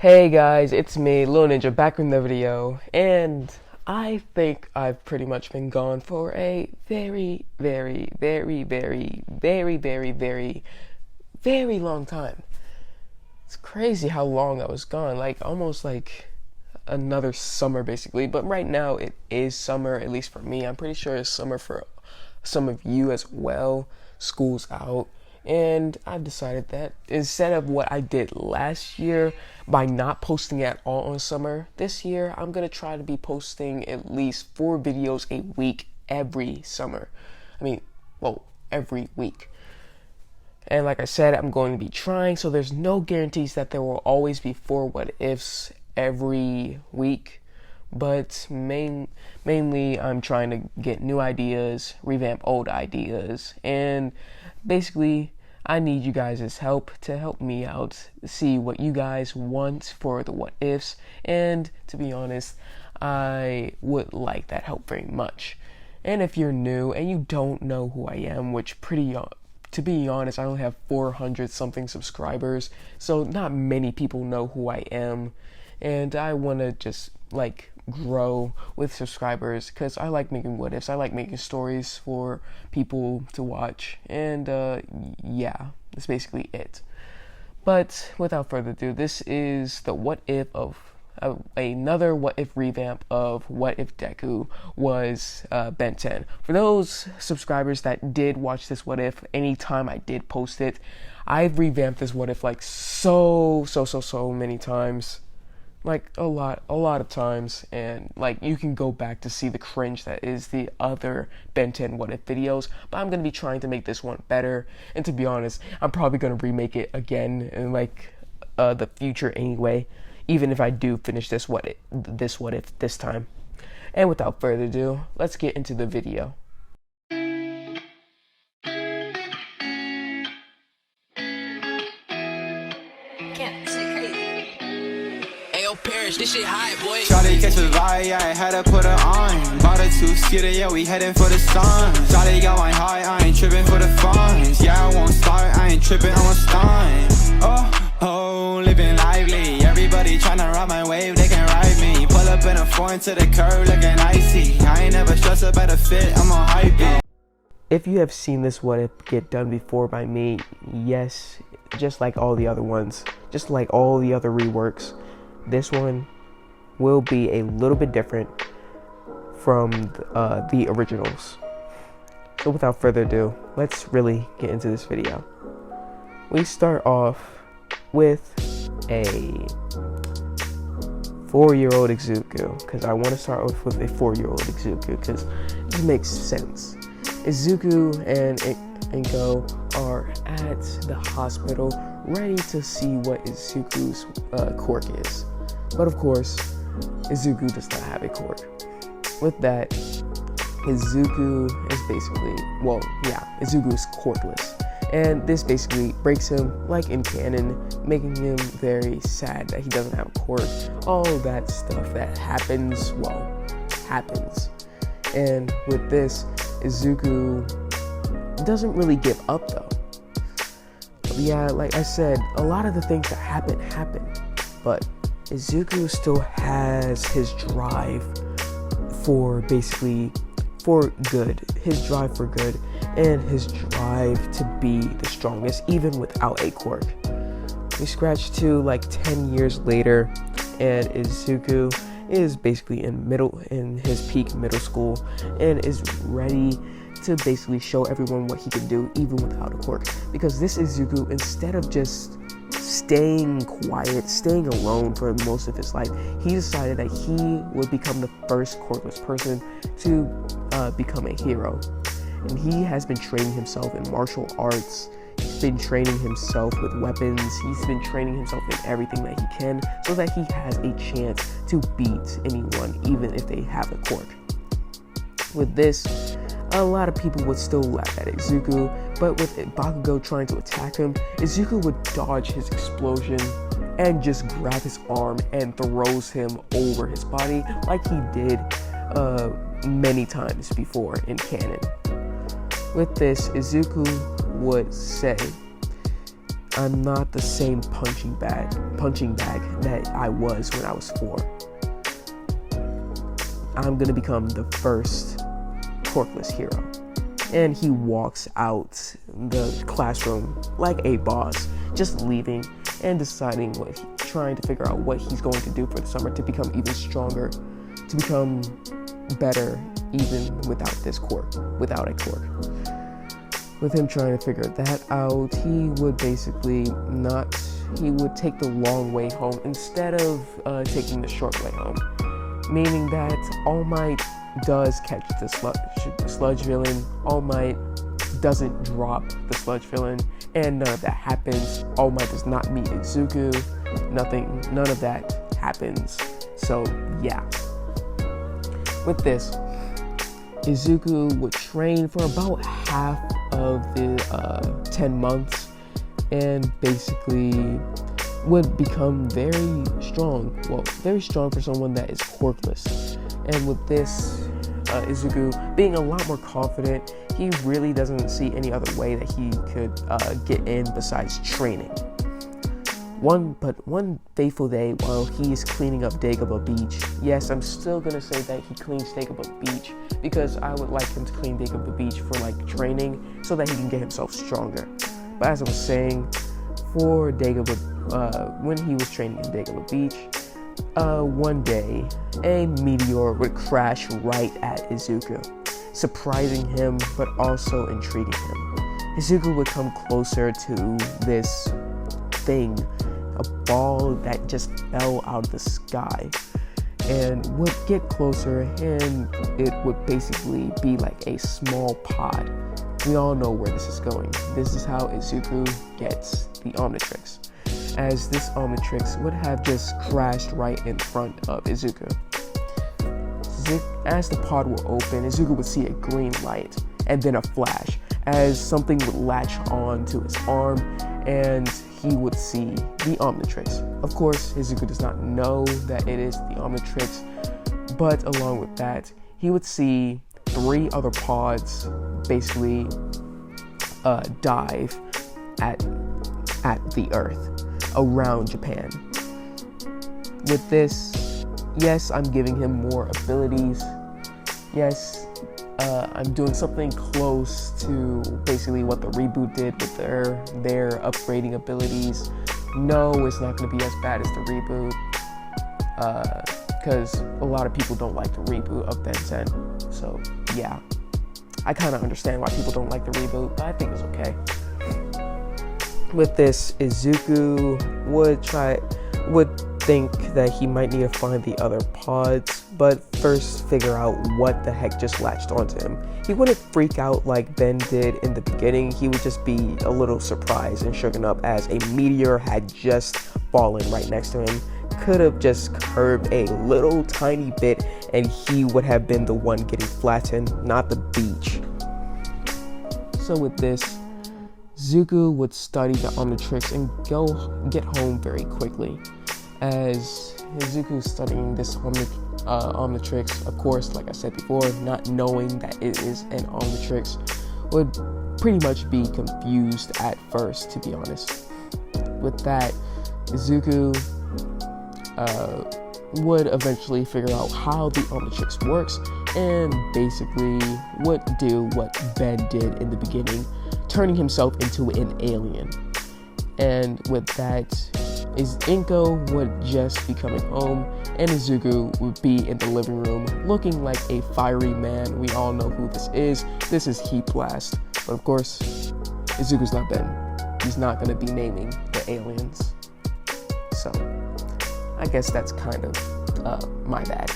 Hey guys, it's me, Lil Ninja, back with the video, and I think I've pretty much been gone for a very long time. It's crazy how long I was gone, like almost like another summer basically, but right now it is summer, at least for me. I'm pretty sure it's summer for some of you as well. School's out. And I've decided that instead of what I did last year by not posting at all on summer, this year I'm going to try to be posting at least 4 videos a week every summer. Every week. And like I said, I'm going to be trying, so there's no guarantees that there will always be 4 what ifs every week. But mainly I'm trying to get new ideas, revamp old ideas, and basically I need you guys' help to help me out, see what you guys want for the what ifs, and to be honest, I would like that help very much. And if you're new and you don't know who I am, which to be honest, I only have 400 something subscribers, so not many people know who I am, and I want to just grow with subscribers because I like making what ifs. I like making stories for people to watch, and yeah, that's basically it. But without further ado, this is the what if of another what if revamp of what if Deku was Ben 10. For those subscribers that did watch this what if anytime I did post it, I've revamped this what if like so many times. Like a lot of times, and like you can go back to see the cringe that is the other Ben 10 what if videos, but I'm gonna be trying to make this one better. And to be honest, I'm probably gonna remake it again in the future anyway, even if I do finish this what if this time. And without further ado, let's get into the video. This shit high, boy. Shawty catch a vibe, yeah, I had to put her on. Bought a 2-seater, yeah, we heading for the sun. Shawty got my high, I ain't tripping for the funds. Yeah, I won't start, I ain't tripping, I'm a stunt. Oh, living lively. Everybody tryna ride my wave, they can ride me. Pull up in a foreign to the curb, looking icy. I ain't never stressed about a fit, I'm on hype it. If you have seen this what if get done before by me, yes, just like all the other ones, just like all the other reworks, this one will be a little bit different from the originals. So without further ado, let's really get into this video. We start off with a 4-year-old Izuku, because I want to start off with a 4-year-old Izuku because it makes sense. Izuku and Inko are at the hospital ready to see what Izuku's quirk is. But of course, Izuku does not have a quirk. With that, Izuku is Izuku is quirkless. And this basically breaks him, like in canon, making him very sad that he doesn't have a quirk. All that stuff that happens. And with this, Izuku doesn't really give up though. Yeah, like I said, a lot of the things that happen, but Izuku still has his drive for good, and his drive to be the strongest, even without a quirk. We scratch to 10 years later, and Izuku is basically in his peak middle school, and is ready to basically show everyone what he can do even without a quirk. Because this Izuku, instead of just staying quiet, staying alone for most of his life, he decided that he would become the first quirkless person to become a hero. And he has been training himself in martial arts, he's been training himself with weapons, he's been training himself in everything that he can, so that he has a chance to beat anyone, even if they have a quirk. With this, a lot of people would still laugh at Izuku, but with Bakugo trying to attack him, Izuku would dodge his explosion and just grab his arm and throws him over his body like he did many times before in canon. With this, Izuku would say, I'm not the same punching bag that I was when I was 4. I'm gonna become the first quirkless hero. And he walks out the classroom like a boss, just leaving and deciding trying to figure out what he's going to do for the summer to become even stronger, to become better even without a quirk. With him trying to figure that out, he would take the long way home instead of taking the short way home. Meaning that All Might does catch the sludge villain. All Might doesn't drop the sludge villain, and none of that happens. All Might does not meet Izuku. None of that happens. So yeah. With this, Izuku would train for about half of the 10 months and basically would become very strong. Well, very strong for someone that is quirkless. And with this, Izuku being a lot more confident, he really doesn't see any other way that he could get in besides training. One fateful day while he's cleaning up Dagobah Beach, yes, I'm still gonna say that he cleans Dagobah Beach because I would like him to clean Dagobah Beach for training so that he can get himself stronger. But as I was saying, for Dagobah, when he was training in Dagobah Beach, one day a meteor would crash right at Izuku, surprising him but also intriguing him. Izuku would come closer to this thing, a ball that just fell out of the sky, and would get closer, and it would basically be like a small pod. We all know where this is going. This is how Izuku gets the Omnitrix, as this Omnitrix would have just crashed right in front of Izuku. As the pod will open, Izuku would see a green light and then a flash as something would latch on to his arm, and he would see the Omnitrix. Of course, Izuku does not know that it is the Omnitrix, but along with that, he would see 3 other pods basically dive at the Earth around Japan. With this, yes, I'm giving him more abilities. Yes, I'm doing something close to basically what the reboot did with their upgrading abilities. No, it's not going to be as bad as the reboot, because a lot of people don't like the reboot of Ben 10. So yeah, I kind of understand why people don't like the reboot, but I think it's okay. With this, Izuku would think that he might need to find the other pods, but first figure out what the heck just latched onto him. He wouldn't freak out like Ben did in the beginning. He would just be a little surprised and shaken up as a meteor had just fallen right next to him. Could have just curved a little tiny bit and he would have been the one getting flattened, not the beach. So with this, Izuku would study the Omnitrix and get home very quickly. As Izuku studying this Omnitrix, of course, like I said before, not knowing that it is an Omnitrix, would pretty much be confused at first, to be honest. With that, Izuku would eventually figure out how the Omnitrix works and basically would do what Ben did in the beginning, turning himself into an alien. And with that, Inko would just be coming home, and Izuku would be in the living room looking like a fiery man. We all know who this is. This is Heat Blast. But of course, Izuku's not Ben. He's not going to be naming the aliens. So, I guess that's kind of my bad.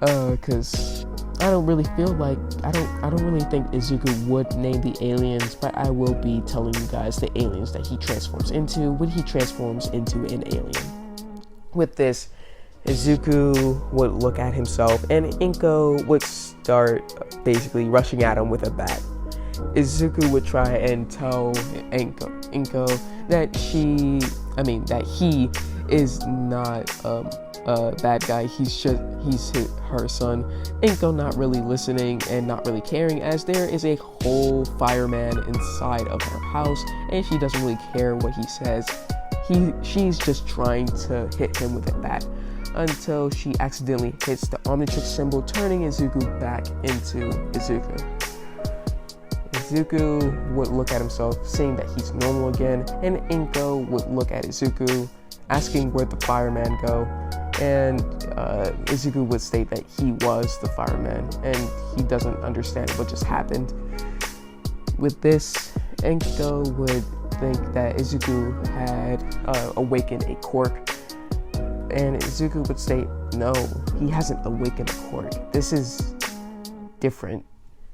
Because I don't really feel like, I don't really think Izuku would name the aliens, but I will be telling you guys the aliens that he transforms into when he transforms into an alien. With this, Izuku would look at himself and Inko would start basically rushing at him with a bat. Izuku would try and tell Inko that he is not a bad guy. He's her son. Inko not really listening and not really caring, as there is a whole fireman inside of her house, and she doesn't really care what he says. She's just trying to hit him with a bat until she accidentally hits the Omnitrix symbol, turning Izuku back into Izuku. Izuku would look at himself, seeing that he's normal again, and Inko would look at Izuku, asking where the fireman go, and Izuku would state that he was the fireman, and he doesn't understand what just happened. With this, Inko would think that Izuku had awakened a quirk, and Izuku would state, no, he hasn't awakened a quirk. This is different.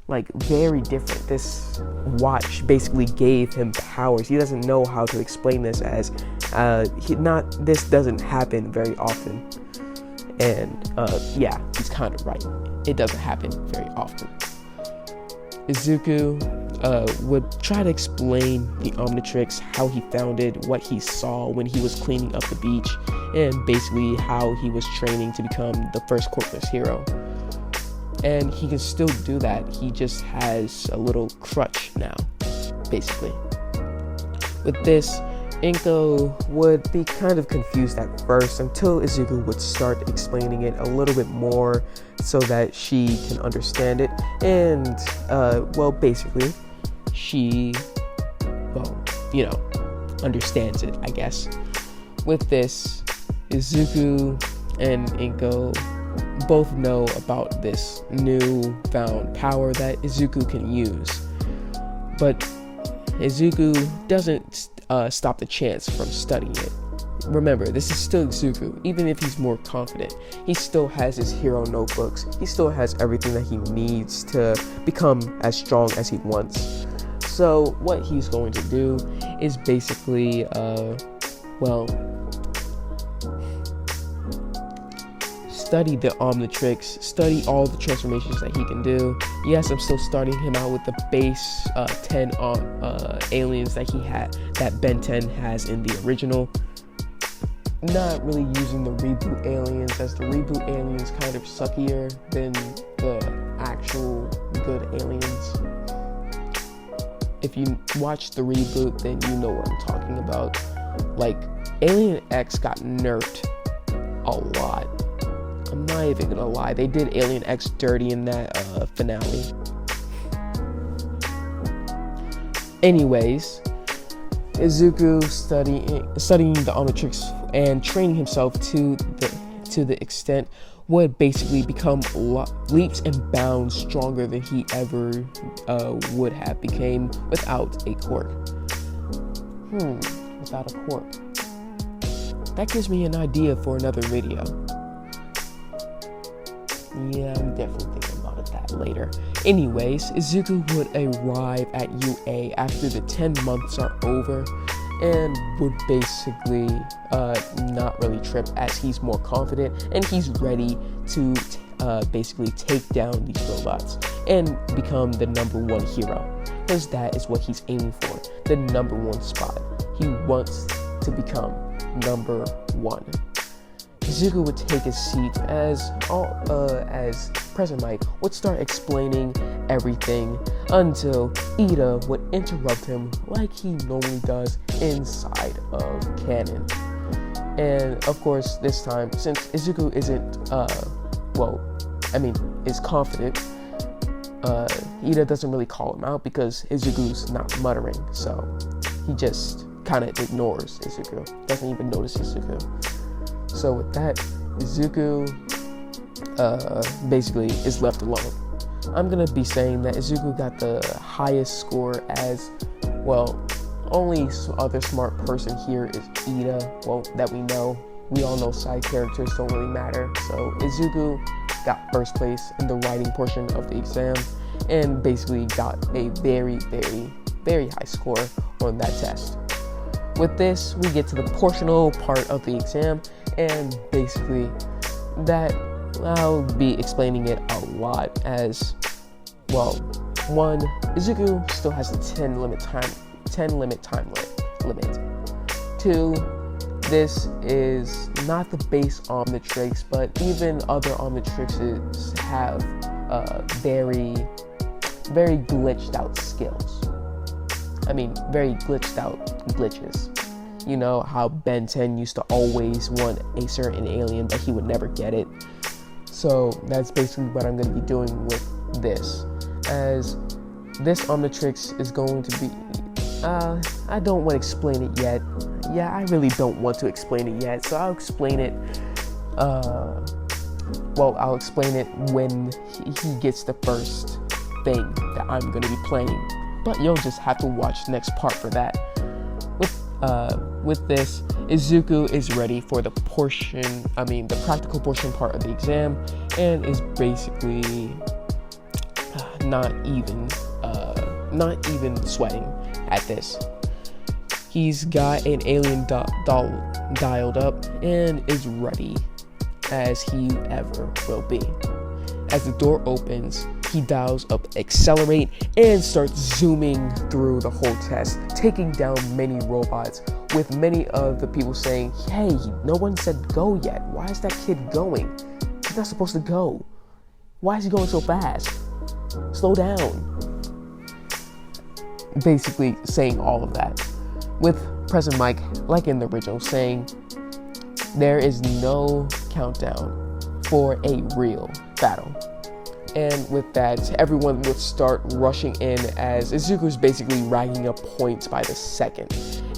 Like, very different. This watch basically gave him powers. He doesn't know how to explain this, as this doesn't happen very often. And yeah, he's kind of right. It doesn't happen very often. Izuku would try to explain the Omnitrix, how he found it, what he saw when he was cleaning up the beach, and basically how he was training to become the first quirkless hero. And he can still do that. He just has a little crutch now, basically. With this, Inko would be kind of confused at first until Izuku would start explaining it a little bit more so that she can understand it. And, well, basically, she, well, you know, understands it, I guess. With this, Izuku and Inko both know about this newfound power that Izuku can use, but Izuku doesn't stop the chance from studying it. Remember, this is still Izuku. Even if he's more confident, he still has his hero notebooks. He still has everything that he needs to become as strong as he wants. So what he's going to do is basically, well, study the Omnitrix, study all the transformations that he can do. Yes, I'm still starting him out with the base 10 aliens that he had, that Ben 10 has in the original. Not really using the reboot aliens, as the reboot aliens kind of suckier than the actual good aliens. If you watch the reboot, then you know what I'm talking about. Like, Alien X got nerfed a lot. I'm not even gonna lie, they did Alien X dirty in that finale. Anyways, Izuku studying the Omnitrix and training himself to the extent would basically become leaps and bounds stronger than he ever would have became without a quirk. Without a quirk. That gives me an idea for another video. Yeah, I'm definitely thinking about that later. Anyways, Izuku would arrive at UA after the 10 months are over, and would basically not really trip, as he's more confident and he's ready to basically take down these robots and become the #1 hero, because that is what he's aiming for, the #1 spot. He wants to become #1. Izuku would take his seat as President Mike would start explaining everything until Ida would interrupt him like he normally does inside of canon. And of course, this time, since Izuku isn't, is confident, Ida doesn't really call him out because Izuku's not muttering, so he just kind of ignores Izuku, doesn't even notice Izuku. So with that, Izuku basically is left alone. I'm gonna be saying that Izuku got the highest score, as well, only other smart person here is Ida, well, that we know. We all know side characters don't really matter. So Izuku got first place in the writing portion of the exam and basically got a very, very, very high score on that test. With this, we get to the portional part of the exam, and basically that I'll be explaining it a lot, as well, 1, Izuku still has the 10 limit time limit. 2, this is not the base Omnitrix, but even other Omnitrixes have very, very glitched out skills. very glitched out glitches. You know how Ben 10 used to always want a certain alien, but he would never get it. So that's basically what I'm going to be doing with this. As this Omnitrix is going to be, I don't want to explain it yet. Yeah, I really don't want to explain it yet. So I'll explain it, I'll explain it when he gets the first thing that I'm going to be playing. But you'll just have to watch the next part for that. With this, Izuku is ready for the practical portion part of the exam, and is basically not even sweating at this. He's got an alien doll dialed up and is ready as he ever will be. As the door opens, he dials up accelerate and starts zooming through the whole test, taking down many robots, with many of the people saying, hey, no one said go yet. Why is that kid going? He's not supposed to go. Why is he going so fast? Slow down. Basically saying all of that. With President Mike, like in the original, saying there is no countdown for a real battle. And with that, everyone would start rushing in as Izuku's basically racking up points by the second.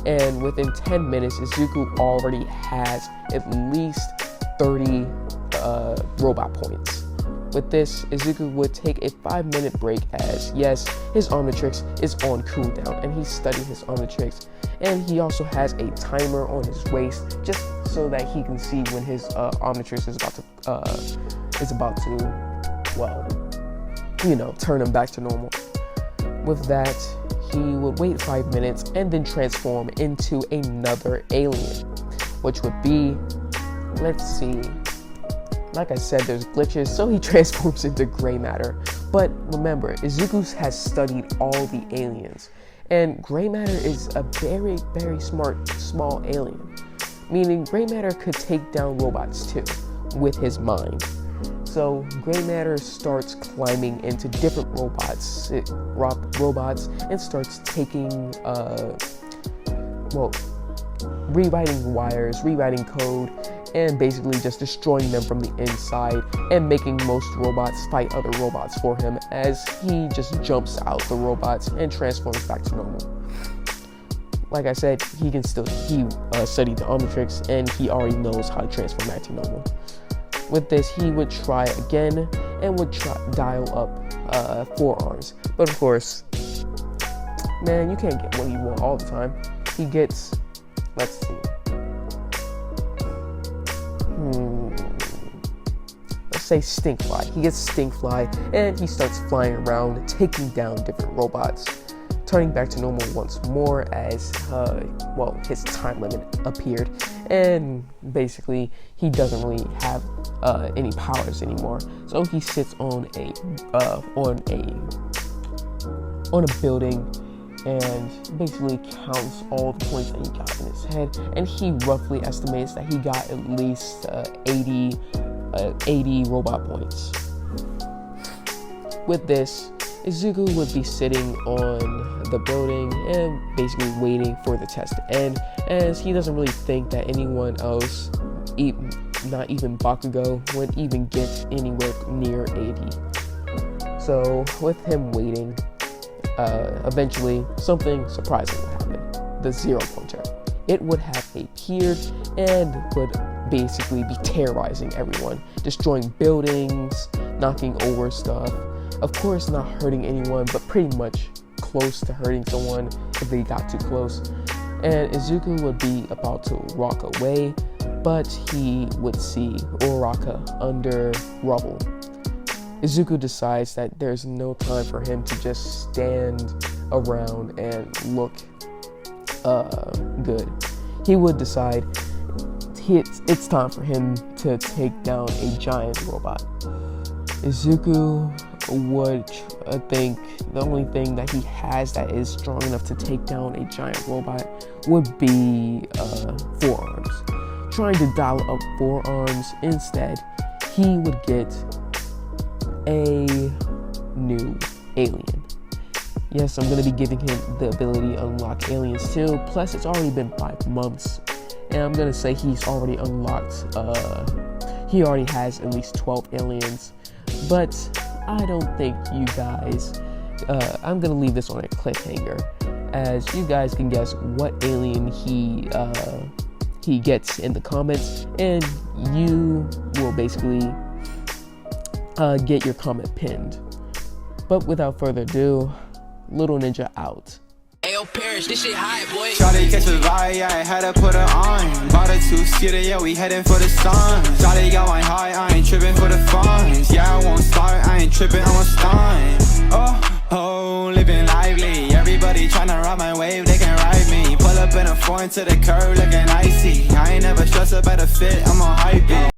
And within 10 minutes, Izuku already has at least 30 robot points. With this, Izuku would take a 5-minute break as, yes, his Omnitrix is on cooldown, and he's studying his Omnitrix. And he also has a timer on his waist, just so that he can see when his Omnitrix is about to turn him back to normal. With that, he would wait 5 minutes and then transform into another alien, which would be, let's see, like I said, there's glitches, so he transforms into gray matter. But remember, Izuku has studied all the aliens, and gray matter is a very, very smart, small alien, meaning gray matter could take down robots too, with his mind. So gray matter starts climbing into different robots, and starts taking, rewriting wires, rewriting code, and basically just destroying them from the inside, and making most robots fight other robots for him as he just jumps out the robots and transforms back to normal. Like I said, he studied the Omnitrix, and he already knows how to transform back to normal. With this, he would try again and would dial up 4 arms. But of course, man, you can't get what you want all the time. He gets, let's see. Let's say Stinkfly. He gets Stinkfly, and he starts flying around, taking down different robots, turning back to normal once more as, his time limit appeared. And basically, he doesn't really have any powers anymore. So he sits on a building and basically counts all the points that he got in his head. And he roughly estimates that he got at least 80 robot points. With this, Izuku would be sitting on the building and basically waiting for the test to end, as he doesn't really think that anyone else, not even Bakugo, would even get anywhere near 80. So with him waiting, eventually something surprising would happen. The zero pointer. It would have appeared and would basically be terrorizing everyone, destroying buildings, knocking over stuff. Of course, not hurting anyone, but pretty much close to hurting someone if they got too close. And Izuku would be about to walk away, but he would see Uraraka under rubble. Izuku decides that there's no time for him to just stand around and look good. He would decide it's time for him to take down a giant robot. Izuku would think the only thing that he has that is strong enough to take down a giant robot would be 4 arms. Trying to dial up 4 arms instead, he would get a new alien. Yes, I'm gonna be giving him the ability to unlock aliens too. Plus, it's already been 5 months, and I'm gonna say he's already unlocked. He already has at least 12 aliens, but I don't think you guys. I'm gonna leave this on a cliffhanger, as you guys can guess what alien he gets in the comments, and you will basically get your comment pinned. But without further ado, Little Ninja out. Ayo, Parrish, this shit high, boy. Shawty catch a vibe, yeah, I had to put her on. Bought a 2-seater, yeah, we heading for the sun. Shawty got my high, I ain't tripping for the funds. Yeah, I won't start, I ain't tripping, I'm a stun. Oh, living lively. Everybody tryna ride my wave, they can ride me. Pull up in a foreign to the curb looking icy. I ain't never stressed about a fit, I'm on hype it.